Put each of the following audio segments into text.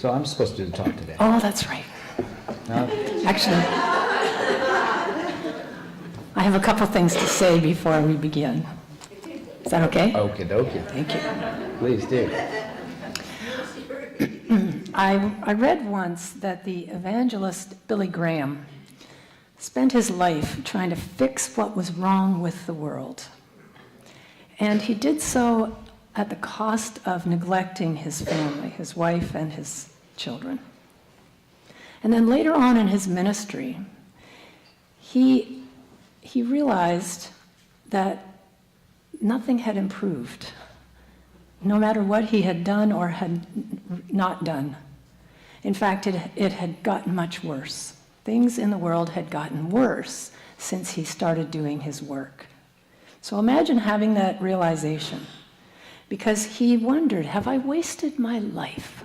So I'm supposed to do the talk today. Oh, that's right. Actually, I have a couple things to say before we begin. Is that okay? Okie dokie. Thank you. Please do. I read once that the evangelist Billy Graham spent his life trying to fix what was wrong with the world. And he did so at the cost of neglecting his family, his wife and his children. And then later on in his ministry, he realized that nothing had improved, no matter what he had done or had not done. In fact, it had gotten much worse. Things in the world had gotten worse since he started doing his work. So imagine having that realization, because he wondered, have I wasted my life?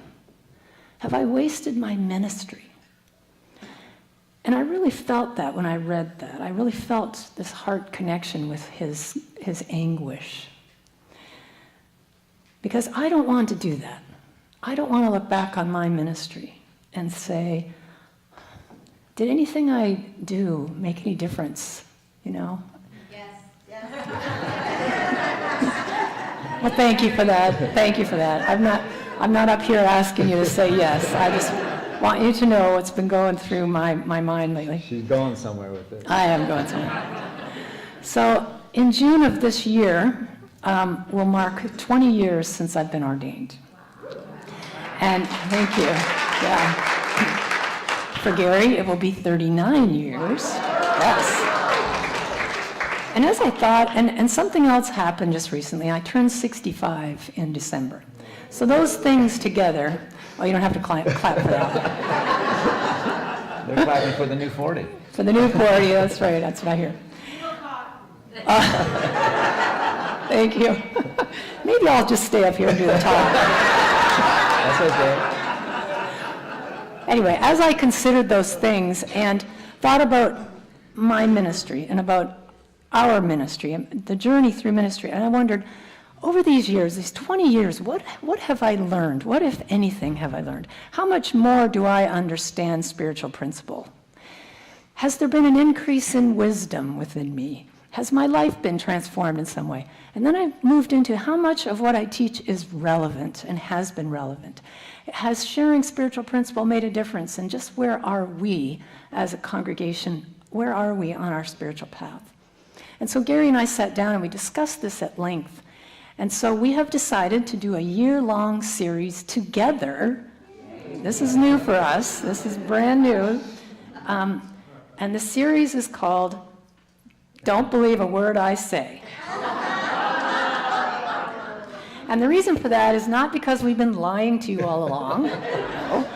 Have I wasted my ministry? And I really felt that when I read that. I really felt this heart connection with his anguish. Because I don't want to do that. I don't want to look back on my ministry and say, did anything I do make any difference, you know? Yes. Well, thank you for that. Thank you for that. I'm not up here asking you to say yes. I just want you to know what's been going through my mind lately. She's going somewhere with it. I am going somewhere. So in June of this year, will mark 20 years since I've been ordained. And thank you. Yeah. For Gary, it will be 39 years. Yes. And as I thought, and something else happened just recently. I turned 65 in December. So those things together, well, you don't have to clap for that. They're clapping for the new 40. For the new 40, that's right, that's what I hear. Thank you. Maybe I'll just stay up here and do the talk. That's okay. Anyway, as I considered those things and thought about my ministry and about our ministry and the journey through ministry, and I wondered, over these years, these 20 years, what have I learned? What, if anything, have I learned? How much more do I understand spiritual principle? Has there been an increase in wisdom within me? Has my life been transformed in some way? And then I moved into how much of what I teach is relevant and has been relevant. Has sharing spiritual principle made a difference? And just where are we as a congregation? Where are we on our spiritual path? And so Gary and I sat down and we discussed this at length. And so we have decided to do a year-long series together. This is new for us. This is brand new. And the series is called Don't Believe a Word I Say. And the reason for that is not because we've been lying to you all along, no,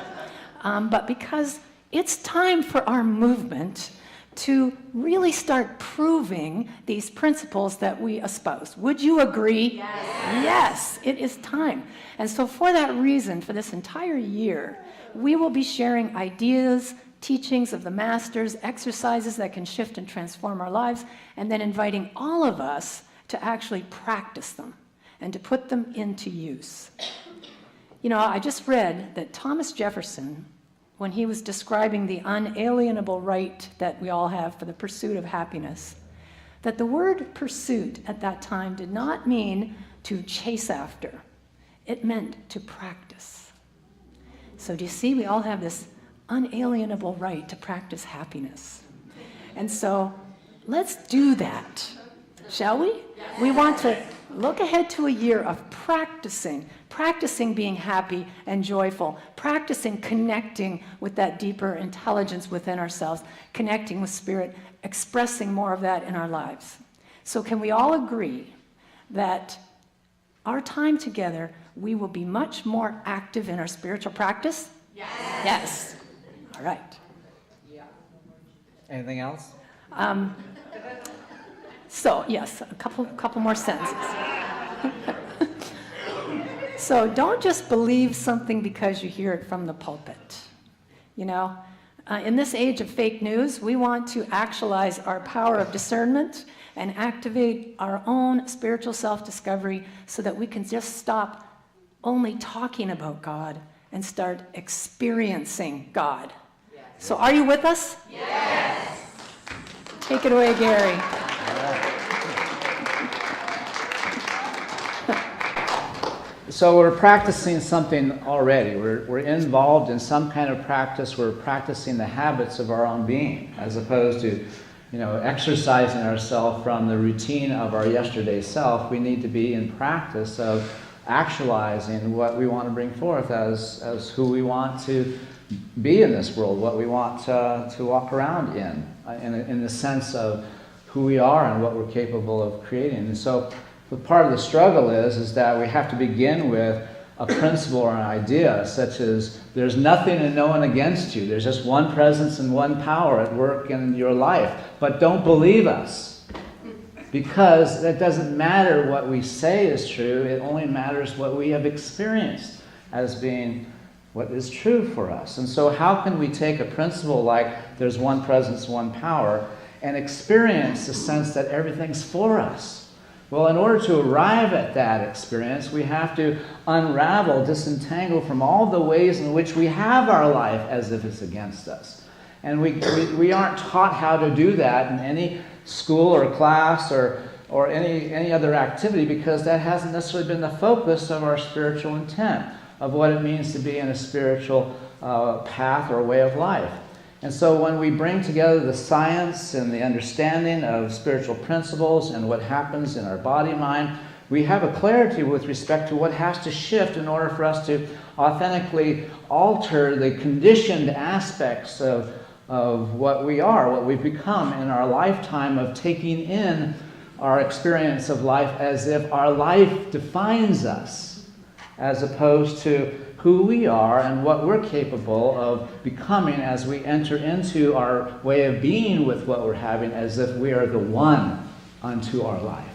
but because it's time for our movement to really start proving these principles that we espouse. Would you agree? Yes. Yes, it is time. And so for that reason, for this entire year, we will be sharing ideas, teachings of the masters, exercises that can shift and transform our lives, and then inviting all of us to actually practice them and to put them into use. You know, I just read that Thomas Jefferson, when he was describing the unalienable right that we all have for the pursuit of happiness, that the word pursuit at that time did not mean to chase after. It meant to practice. So do you see, we all have this unalienable right to practice happiness. And so let's do that, shall we? We want to look ahead to a year of practicing being happy and joyful, practicing connecting with that deeper intelligence within ourselves, connecting with spirit, expressing more of that in our lives. So can we all agree that our time together, we will be much more active in our spiritual practice? Yes. Yes. All right. Anything else? So yes, a couple more sentences. So don't just believe something because you hear it from the pulpit. You know, in this age of fake news, we want to actualize our power of discernment and activate our own spiritual self-discovery so that we can just stop only talking about God and start experiencing God. So are you with us? Yes. Take it away, Gary. So we're practicing something already. We're involved in some kind of practice. We're practicing the habits of our own being, as opposed to, exercising ourselves from the routine of our yesterday self. We need to be in practice of actualizing what we want to bring forth as who we want to be in this world, what we want to walk around in the sense of who we are and what we're capable of creating. And so part of the struggle is that we have to begin with a principle or an idea, such as there's nothing and no one against you. There's just one presence and one power at work in your life. But don't believe us, because it doesn't matter what we say is true. It only matters what we have experienced as being what is true for us. And so how can we take a principle like there's one presence, one power, and experience the sense that everything's for us? Well, in order to arrive at that experience, we have to unravel, disentangle from all the ways in which we have our life as if it's against us. And we aren't taught how to do that in any school or class or any other activity, because that hasn't necessarily been the focus of our spiritual intent, of what it means to be in a spiritual path or way of life. And so when we bring together the science and the understanding of spiritual principles and what happens in our body-mind, we have a clarity with respect to what has to shift in order for us to authentically alter the conditioned aspects of what we are, what we've become in our lifetime of taking in our experience of life as if our life defines us, as opposed to who we are and what we're capable of becoming as we enter into our way of being with what we're having, as if we are the one unto our life.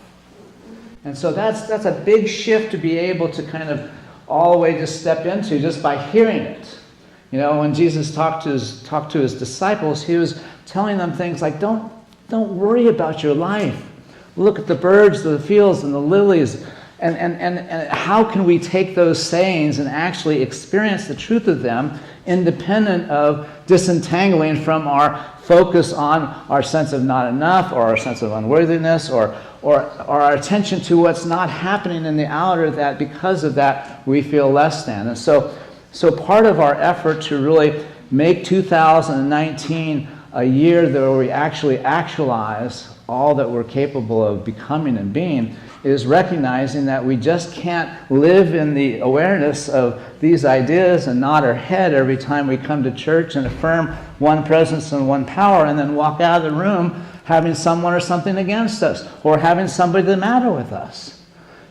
And so that's a big shift to be able to kind of all the way just step into just by hearing it. When Jesus talked to his disciples, he was telling them things like, don't worry about your life. Look at the birds of the fields and the lilies. And how can we take those sayings and actually experience the truth of them independent of disentangling from our focus on our sense of not enough, or our sense of unworthiness, or our attention to what's not happening in the outer, that because of that we feel less than. And so part of our effort to really make 2019 a year where we actually actualize all that we're capable of becoming and being is recognizing that we just can't live in the awareness of these ideas and nod our head every time we come to church and affirm one presence and one power, and then walk out of the room having someone or something against us, or having somebody the matter with us,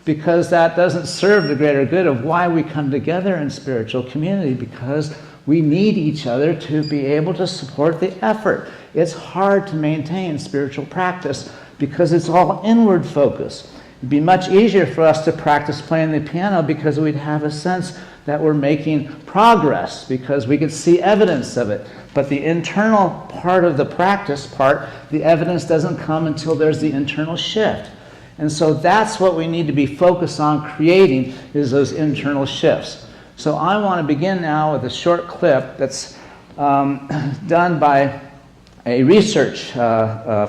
because that doesn't serve the greater good of why we come together in spiritual community, because we need each other to be able to support the effort. It's hard to maintain spiritual practice because it's all inward focus. It'd be much easier for us to practice playing the piano because we'd have a sense that we're making progress, because we could see evidence of it. But the internal part of the practice part, the evidence doesn't come until there's the internal shift. And so that's what we need to be focused on creating, is those internal shifts. So I want to begin now with a short clip that's done by a research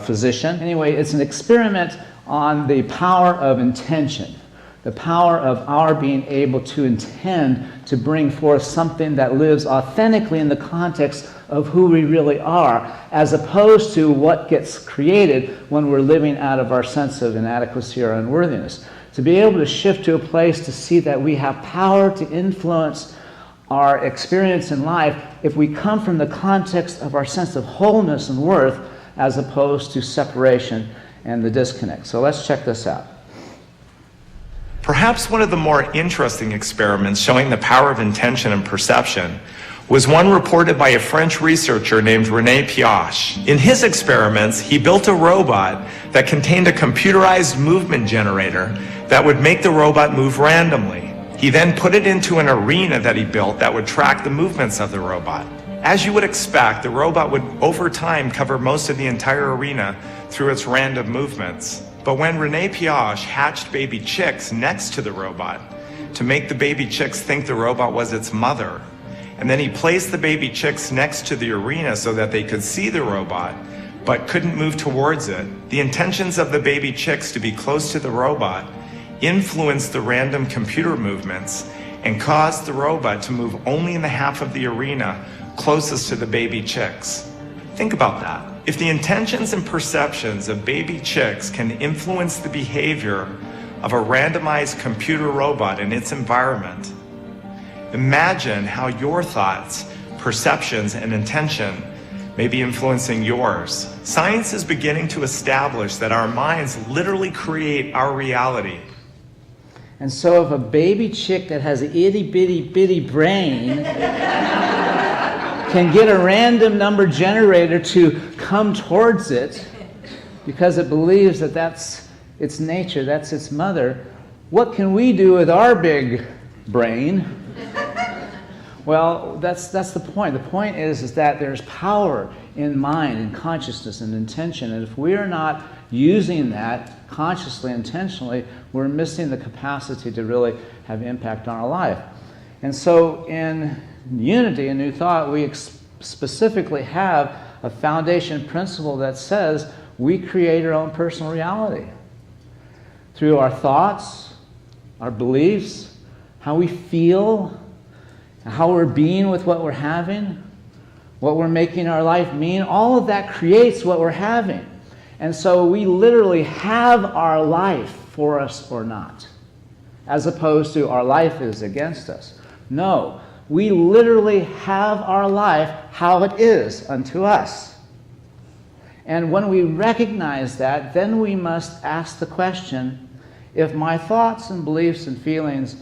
physician. Anyway, it's an experiment on the power of intention, the power of our being able to intend to bring forth something that lives authentically in the context of who we really are, as opposed to what gets created when we're living out of our sense of inadequacy or unworthiness. To be able to shift to a place to see that we have power to influence our experience in life if we come from the context of our sense of wholeness and worth, as opposed to separation and the disconnect. So let's check this out. Perhaps one of the more interesting experiments showing the power of intention and perception was one reported by a French researcher named René Piache. In his experiments, he built a robot that contained a computerized movement generator that would make the robot move randomly. He then put it into an arena that he built that would track the movements of the robot. As you would expect, the robot would over time cover most of the entire arena through its random movements. But when René Piache hatched baby chicks next to the robot, to make the baby chicks think the robot was its mother. And then he placed the baby chicks next to the arena so that they could see the robot, but couldn't move towards it. The intentions of the baby chicks to be close to the robot influenced the random computer movements and caused the robot to move only in the half of the arena closest to the baby chicks. Think about that. If the intentions and perceptions of baby chicks can influence the behavior of a randomized computer robot in its environment, imagine how your thoughts, perceptions, and intention may be influencing yours. Science is beginning to establish that our minds literally create our reality. And so if a baby chick that has an itty-bitty brain can get a random number generator to come towards it because it believes that that's its nature, that's its mother, what can we do with our big brain? Well, that's the point. The point is that there's power in mind and consciousness and intention, and if we are not using that consciously, intentionally, we're missing the capacity to really have impact on our life. And so in Unity and New Thought, we specifically have a foundation principle that says we create our own personal reality through our thoughts, our beliefs, how we feel, how we're being with what we're having, what we're making our life mean. All of that creates what we're having. And so we literally have our life for us or not, as opposed to our life is against us. No, we literally have our life how it is unto us. And when we recognize that, then we must ask the question, if my thoughts and beliefs and feelings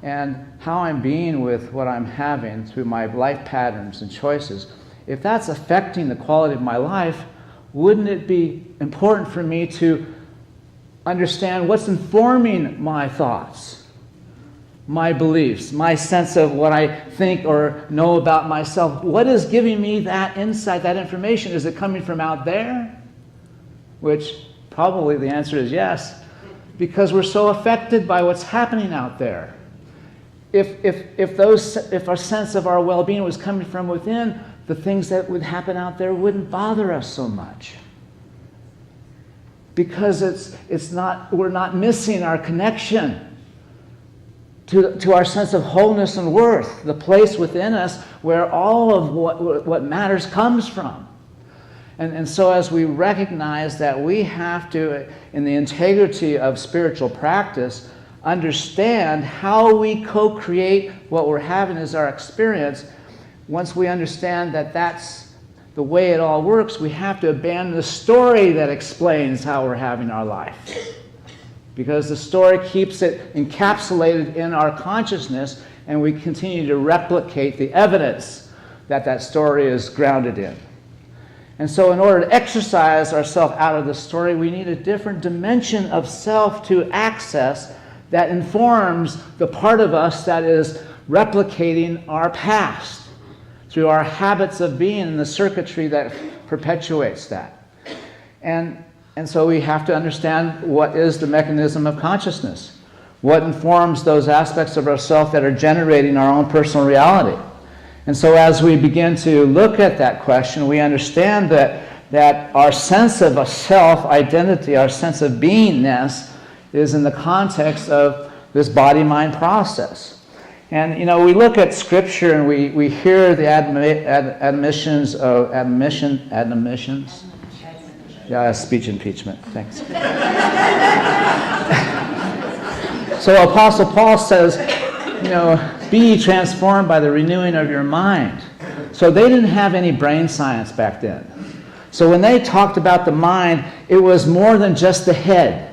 and how I'm being with what I'm having through my life patterns and choices, if that's affecting the quality of my life, wouldn't it be important for me to understand what's informing my thoughts, my beliefs, my sense of what I think or know about myself? What is giving me that insight, that information? Is it coming from out there? Which probably the answer is yes, because we're so affected by what's happening out there. If our sense of our well-being was coming from within, the things that would happen out there wouldn't bother us so much. Because we're not missing our connection to our sense of wholeness and worth, the place within us where all of what matters comes from. And so as we recognize that we have to, in the integrity of spiritual practice, understand how we co-create what we're having as our experience. Once we understand that that's the way it all works, we have to abandon the story that explains how we're having our life. Because the story keeps it encapsulated in our consciousness, and we continue to replicate the evidence that that story is grounded in. And so in order to exercise ourselves out of the story, we need a different dimension of self to access that informs the part of us that is replicating our past through our habits of being and the circuitry that perpetuates that. And so we have to understand what is the mechanism of consciousness, what informs those aspects of ourself that are generating our own personal reality. And so as we begin to look at that question, we understand that our sense of a self-identity, our sense of beingness, is in the context of this body-mind process. And, we look at Scripture and we hear the admonitions. Yeah, speech impeachment. Thanks. So Apostle Paul says, be ye transformed by the renewing of your mind. So they didn't have any brain science back then. So when they talked about the mind, it was more than just the head.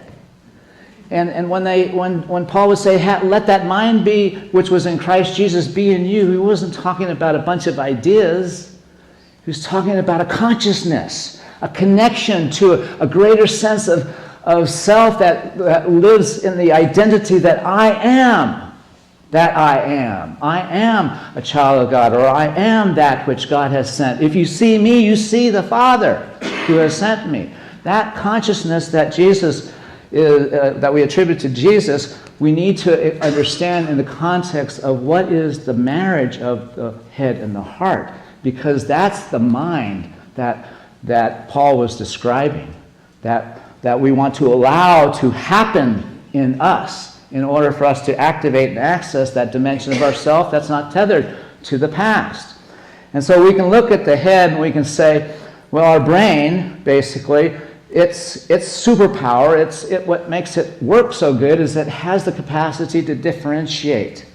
And when Paul would say, let that mind be, which was in Christ Jesus, be in you, he wasn't talking about a bunch of ideas. He was talking about a consciousness, a connection to a greater sense of self that lives in the identity that I am. That I am. I am a child of God, or I am that which God has sent. If you see me, you see the Father who has sent me. That consciousness that that we attribute to Jesus we need to understand in the context of what is the marriage of the head and the heart, because that's the mind that Paul was describing, that we want to allow to happen in us in order for us to activate and access that dimension of ourself that's not tethered to the past. And so we can look at the head and we can say, well, our brain, basically, its superpower, what makes it work so good is it has the capacity to differentiate.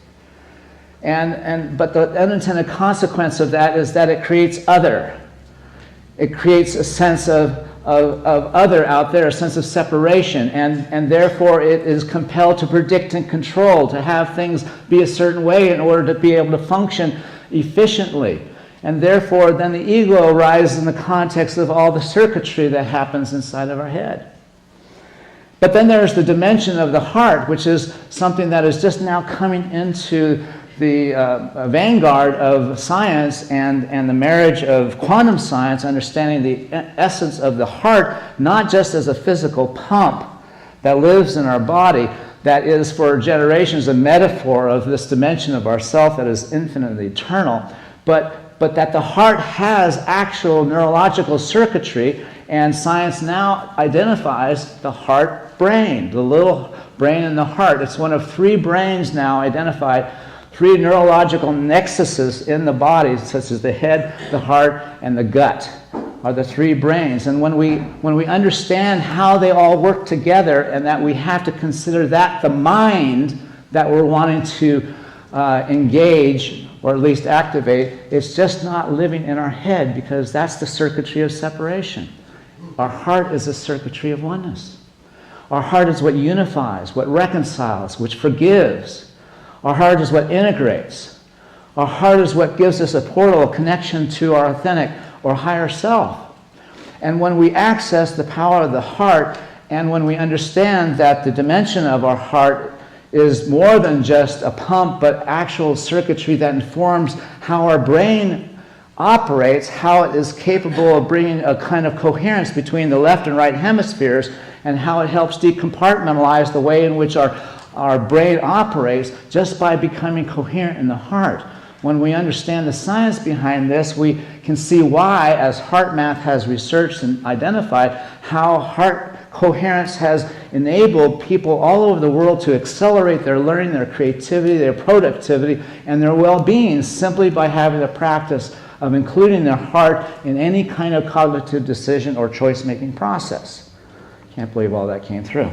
But the unintended consequence of that is that it creates other. It creates a sense of other out there, a sense of separation, and therefore it is compelled to predict and control, to have things be a certain way in order to be able to function efficiently. And therefore, then the ego arises in the context of all the circuitry that happens inside of our head. But then there's the dimension of the heart, which is something that is just now coming into the vanguard of science and the marriage of quantum science, understanding the essence of the heart, not just as a physical pump that lives in our body, that is for generations a metaphor of this dimension of ourself that is infinitely eternal, but that the heart has actual neurological circuitry, and science now identifies the heart brain, the little brain in the heart. It's one of 3 brains now identified, 3 neurological nexuses in the body, such as the head, the heart, and the gut, are the 3 brains. And when we understand how they all work together, and that we have to consider that the mind that we're wanting to engage, or at least activate, it's just not living in our head, because that's the circuitry of separation. Our heart is a circuitry of oneness. Our heart is what unifies, what reconciles, which forgives. Our heart is what integrates. Our heart is what gives us a portal, a connection to our authentic or higher self. And when we access the power of the heart, and when we understand that the dimension of our heart is more than just a pump, but actual circuitry that informs how our brain operates, how it is capable of bringing a kind of coherence between the left and right hemispheres, and how it helps decompartmentalize the way in which our brain operates just by becoming coherent in the heart. When we understand the science behind this, we can see why, as HeartMath has researched and identified, how heart coherence has enabled people all over the world to accelerate their learning, their creativity, their productivity, and their well-being simply by having the practice of including their heart in any kind of cognitive decision or choice-making process. Can't believe all that came through.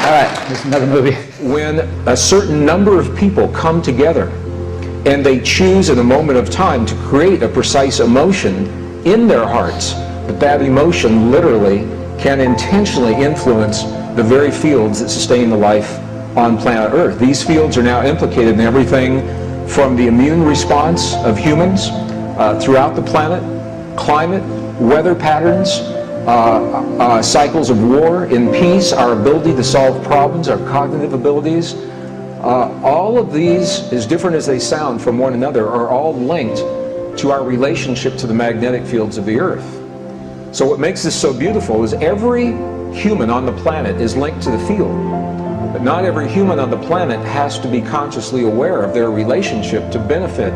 All right, here's another movie. When a certain number of people come together and they choose in a moment of time to create a precise emotion in their hearts, that emotion literally can intentionally influence the very fields that sustain the life on planet Earth. These fields are now implicated in everything from the immune response of humans throughout the planet, climate, weather patterns, cycles of war in peace, our ability to solve problems, our cognitive abilities. All of these, as different as they sound from one another, are all linked to our relationship to the magnetic fields of the Earth. So what makes this so beautiful is every human on the planet is linked to the field. But not every human on the planet has to be consciously aware of their relationship to benefit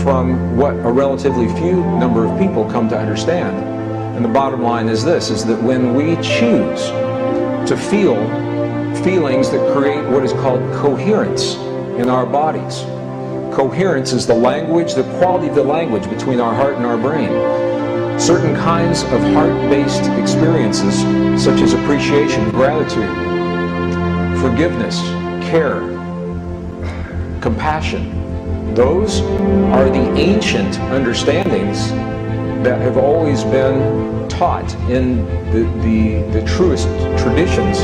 from what a relatively few number of people come to understand. And the bottom line is this, is that when we choose to feel feelings that create what is called coherence in our bodies. Coherence is the language, the quality of the language between our heart and our brain. Certain kinds of heart-based experiences, such as appreciation, gratitude, forgiveness, care, compassion, those are the ancient understandings that have always been taught in the truest traditions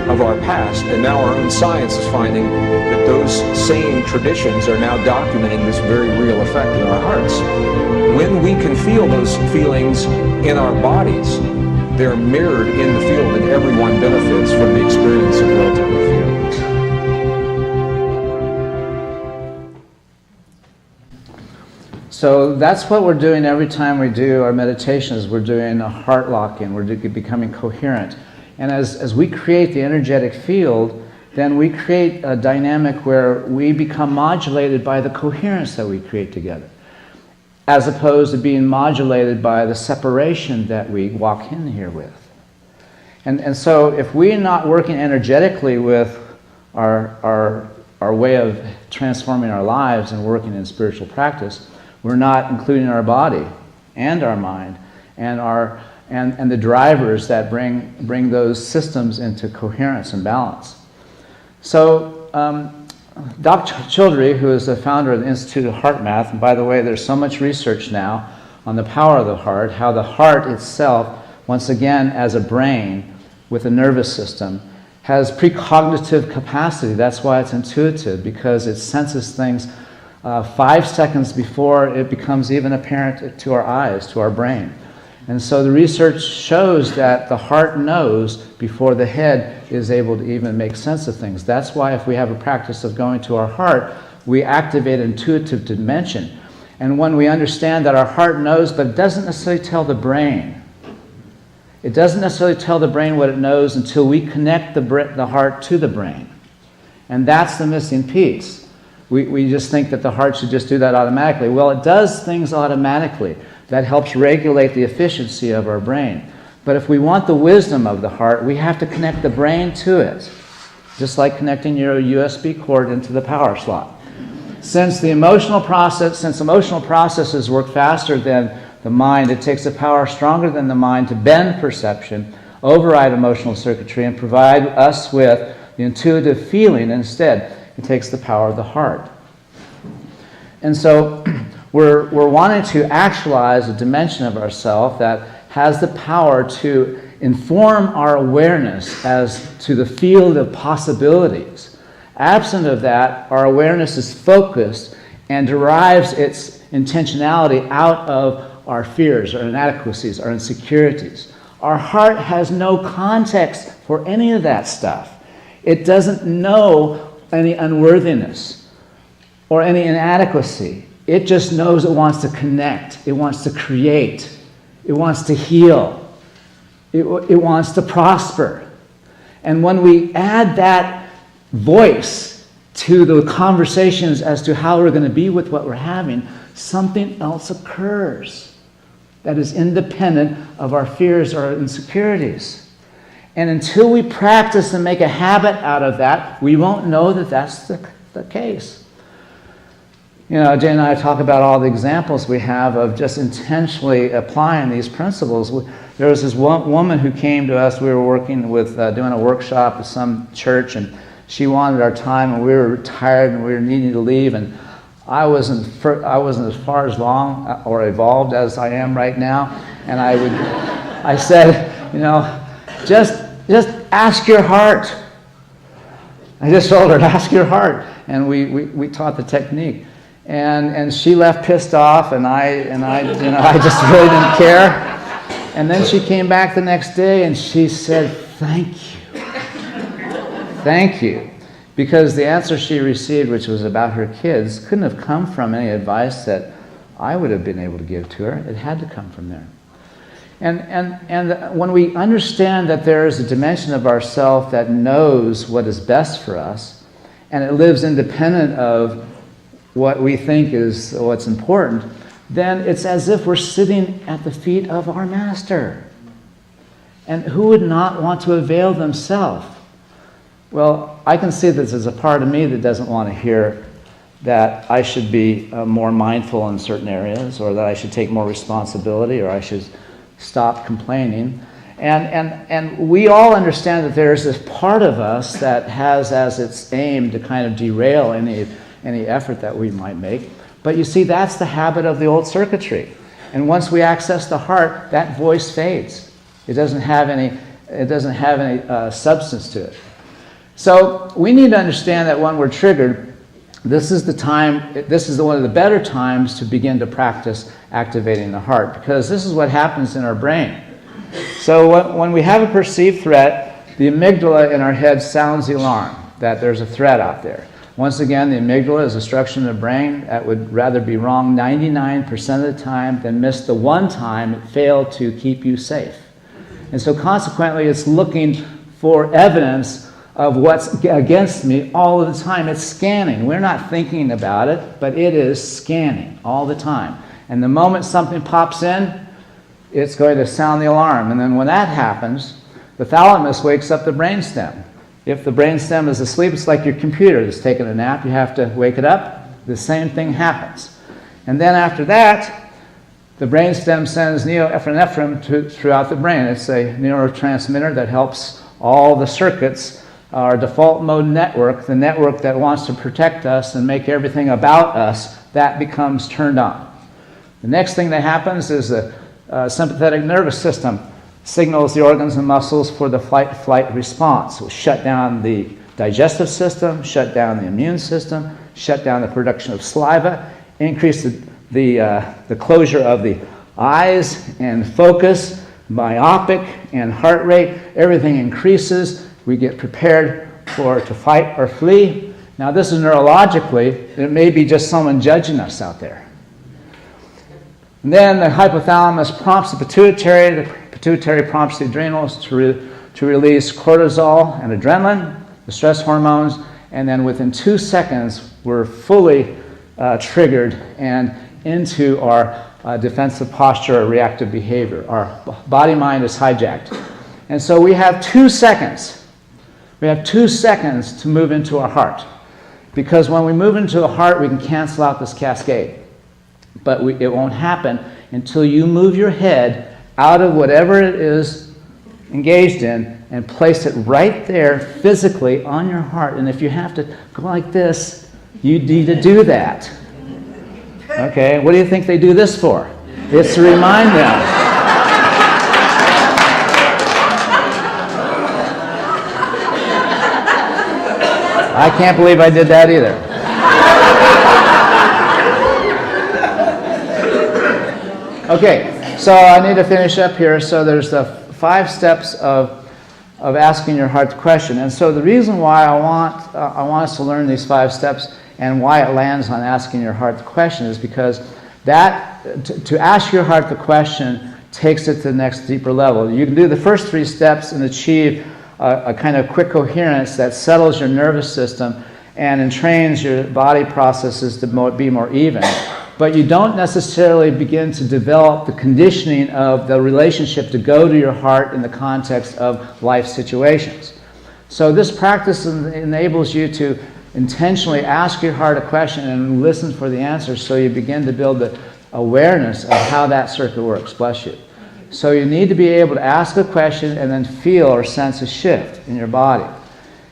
of our past, and now our own science is finding that those same traditions are now documenting this very real effect in our hearts. When we can feel those feelings in our bodies, they're mirrored in the field, and everyone benefits from the experience of relatively few. So that's what we're doing every time we do our meditations. We're doing a heart lock-in. We're becoming coherent. And as we create the energetic field, then we create a dynamic where we become modulated by the coherence that we create together, as opposed to being modulated by the separation that we walk in here with. And so if we're not working energetically with our way of transforming our lives and working in spiritual practice, we're not including our body and our mind and the drivers that bring those systems into coherence and balance. So Dr. Childrey, who is the founder of the Institute of Heart Math, and by the way, there's so much research now on the power of the heart, how the heart itself, once again as a brain with a nervous system, has precognitive capacity. That's why it's intuitive, because it senses things 5 seconds before it becomes even apparent to our eyes, to our brain. And so the research shows that the heart knows before the head is able to even make sense of things. That's why if we have a practice of going to our heart, we activate an intuitive dimension. And when we understand that our heart knows, but it doesn't necessarily tell the brain. It doesn't necessarily tell the brain what it knows until we connect the heart to the brain. And that's the missing piece. We just think that the heart should just do that automatically. Well, it does things automatically. That helps regulate the efficiency of our brain. But if we want the wisdom of the heart, we have to connect the brain to it. Just like connecting your USB cord into the power slot. Since emotional processes work faster than the mind, it takes a power stronger than the mind to bend perception, override emotional circuitry, and provide us with the intuitive feeling instead. It takes the power of the heart. And so we're wanting to actualize a dimension of ourself that has the power to inform our awareness as to the field of possibilities. Absent of that, our awareness is focused and derives its intentionality out of our fears, our inadequacies, our insecurities. Our heart has no context for any of that stuff. It doesn't know any unworthiness or any inadequacy. It just knows it wants to connect. It wants to create. It wants to heal. It wants to prosper. And when we add that voice to the conversations as to how we're going to be with what we're having, something else occurs that is independent of our fears or insecurities. And until we practice and make a habit out of that, we won't know that that's the case. You know, Jay and I talk about all the examples we have of just intentionally applying these principles. There was this one woman who came to us. We were working with, doing a workshop at some church, and she wanted our time, and we were tired, and we were needing to leave, and I wasn't as far as long or evolved as I am right now, and I said, you know, just ask your heart. I just told her to ask your heart, and we taught the technique, and she left pissed off, and I just really didn't care. And then she came back the next day, and she said, thank you, because the answer she received, which was about her kids, couldn't have come from any advice that I would have been able to give to her. It had to come from there. And when we understand that there is a dimension of ourself that knows what is best for us, and it lives independent of what we think is what's important, then it's as if we're sitting at the feet of our master. And who would not want to avail themselves? Well, I can see this as a part of me that doesn't want to hear that I should be more mindful in certain areas, or that I should take more responsibility, or I should stop complaining. And we all understand that there's this part of us that has as its aim to kind of derail any effort that we might make. But you see, that's the habit of the old circuitry. And once we access the heart, that voice fades. It doesn't have any substance to it. So we need to understand that when we're triggered, this is one of the better times to begin to practice activating the heart, because this is what happens in our brain. So when we have a perceived threat, the amygdala in our head sounds the alarm that there's a threat out there. Once again, the amygdala is a structure in the brain that would rather be wrong 99% of the time than miss the one time it failed to keep you safe. And so consequently, it's looking for evidence of what's against me all of the time. It's scanning. We're not thinking about it, but it is scanning all the time. And the moment something pops in, it's going to sound the alarm. And then when that happens, the thalamus wakes up the brainstem. If the brainstem is asleep, it's like your computer that's taking a nap. You have to wake it up. The same thing happens. And then after that, the brainstem sends norepinephrine throughout the brain. It's a neurotransmitter that helps all the circuits, our default mode network, the network that wants to protect us and make everything about us, that becomes turned on. The next thing that happens is the sympathetic nervous system signals the organs and muscles for the fight-flight response. It will shut down the digestive system, shut down the immune system, shut down the production of saliva, increase the closure of the eyes and focus, myopic and heart rate. Everything increases. We get prepared to fight or flee. Now this is neurologically. It may be just someone judging us out there. And then the hypothalamus prompts the pituitary prompts the adrenals to release cortisol and adrenaline, the stress hormones, and then within 2 seconds, we're fully triggered and into our defensive posture or reactive behavior. Our body-mind is hijacked. And so we have 2 seconds. We have 2 seconds to move into our heart. Because when we move into the heart, we can cancel out this cascade. But it won't happen until you move your head out of whatever it is engaged in and place it right there physically on your heart. And if you have to go like this, you need to do that. Okay, what do you think they do this for? It's to remind them. I can't believe I did that either. Okay, so I need to finish up here. So there's the 5 steps of asking your heart the question. And so the reason why I want us to learn these 5 steps and why it lands on asking your heart the question is because that to ask your heart the question takes it to the next deeper level. You can do the first 3 steps and achieve a kind of quick coherence that settles your nervous system and entrains your body processes to be more even. But you don't necessarily begin to develop the conditioning of the relationship to go to your heart in the context of life situations. So this practice enables you to intentionally ask your heart a question and listen for the answer, so you begin to build the awareness of how that circuit works. Bless you. So you need to be able to ask a question and then feel or sense a shift in your body.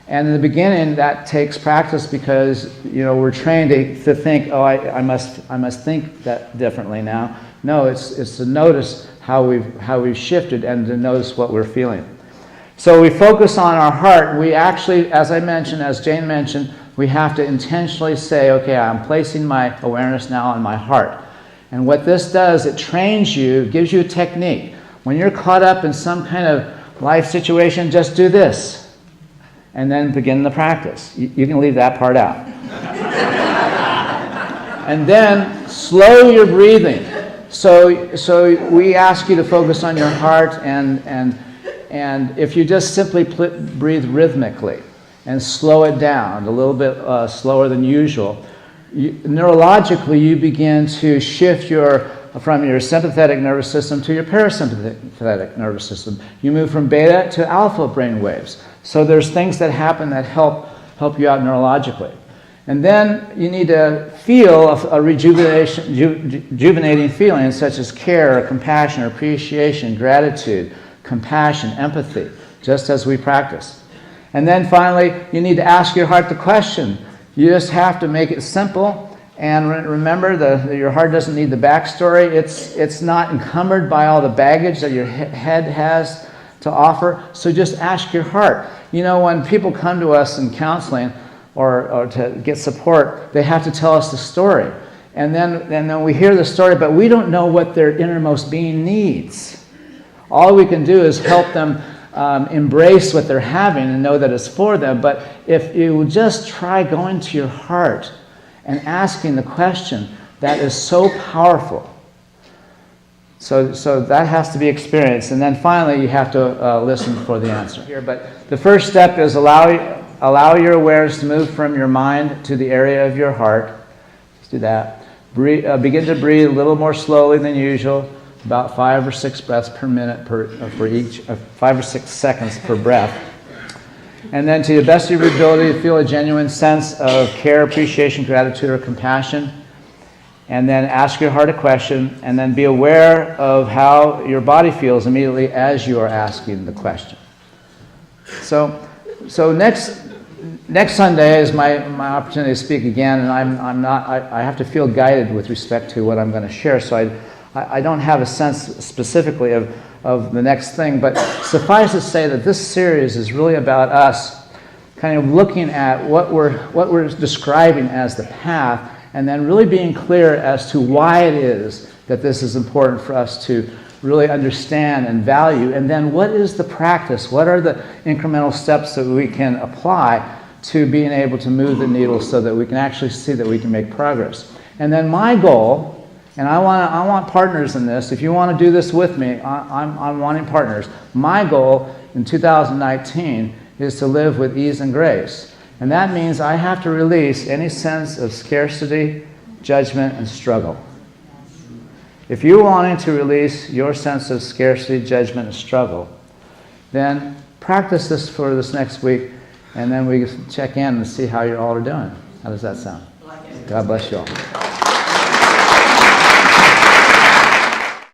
And in the beginning, that takes practice because we're trained to think, oh, I must think that differently now. No, it's to notice how we've shifted and to notice what we're feeling. So we focus on our heart. We actually, as Jane mentioned, we have to intentionally say, okay, I'm placing my awareness now on my heart. And what this does, it trains you, gives you a technique. When you're caught up in some kind of life situation, just do this. And then begin the practice. You can leave that part out. And then slow your breathing. So we ask you to focus on your heart, and if you just simply breathe rhythmically and slow it down a little bit slower than usual, neurologically you begin to shift from your sympathetic nervous system to your parasympathetic nervous system. You move from beta to alpha brain waves. So there's things that happen that help you out neurologically. And then you need to feel a rejuvenating feeling such as care, or compassion, or appreciation, gratitude, compassion, empathy, just as we practice. And then finally, you need to ask your heart the question. You just have to make it simple. And remember, your heart doesn't need the backstory. It's not encumbered by all the baggage that your head has to offer. So just ask your heart. When people come to us in counseling or to get support, they have to tell us the story. And then we hear the story, but we don't know what their innermost being needs. All we can do is help them embrace what they're having and know that it's for them. But if you just try going to your heart and asking the question, that is so powerful. So that has to be experienced. And then finally, you have to listen for the answer here. But the first step is allow your awareness to move from your mind to the area of your heart. Let's do that. Begin to breathe a little more slowly than usual, about 5 or 6 breaths per minute for each, 5 or 6 seconds per breath. And then to the best of your ability, feel a genuine sense of care, appreciation, gratitude, or compassion. And then ask your heart a question, and then be aware of how your body feels immediately as you are asking the question. So next Sunday is my opportunity to speak again, and I have to feel guided with respect to what I'm going to share. So I don't have a sense specifically of the next thing, but suffice to say that this series is really about us kind of looking at what we're describing as the path, and then really being clear as to why it is that this is important for us to really understand and value. And then what is the practice? What are the incremental steps that we can apply to being able to move the needle so that we can actually see that we can make progress? And then my goal, and I want partners in this. If you want to do this with me, I'm wanting partners. My goal in 2019 is to live with ease and grace. And that means I have to release any sense of scarcity, judgment, and struggle. If you're wanting to release your sense of scarcity, judgment, and struggle, then practice this for this next week, and then we check in and see how you all are doing. How does that sound? God bless you all.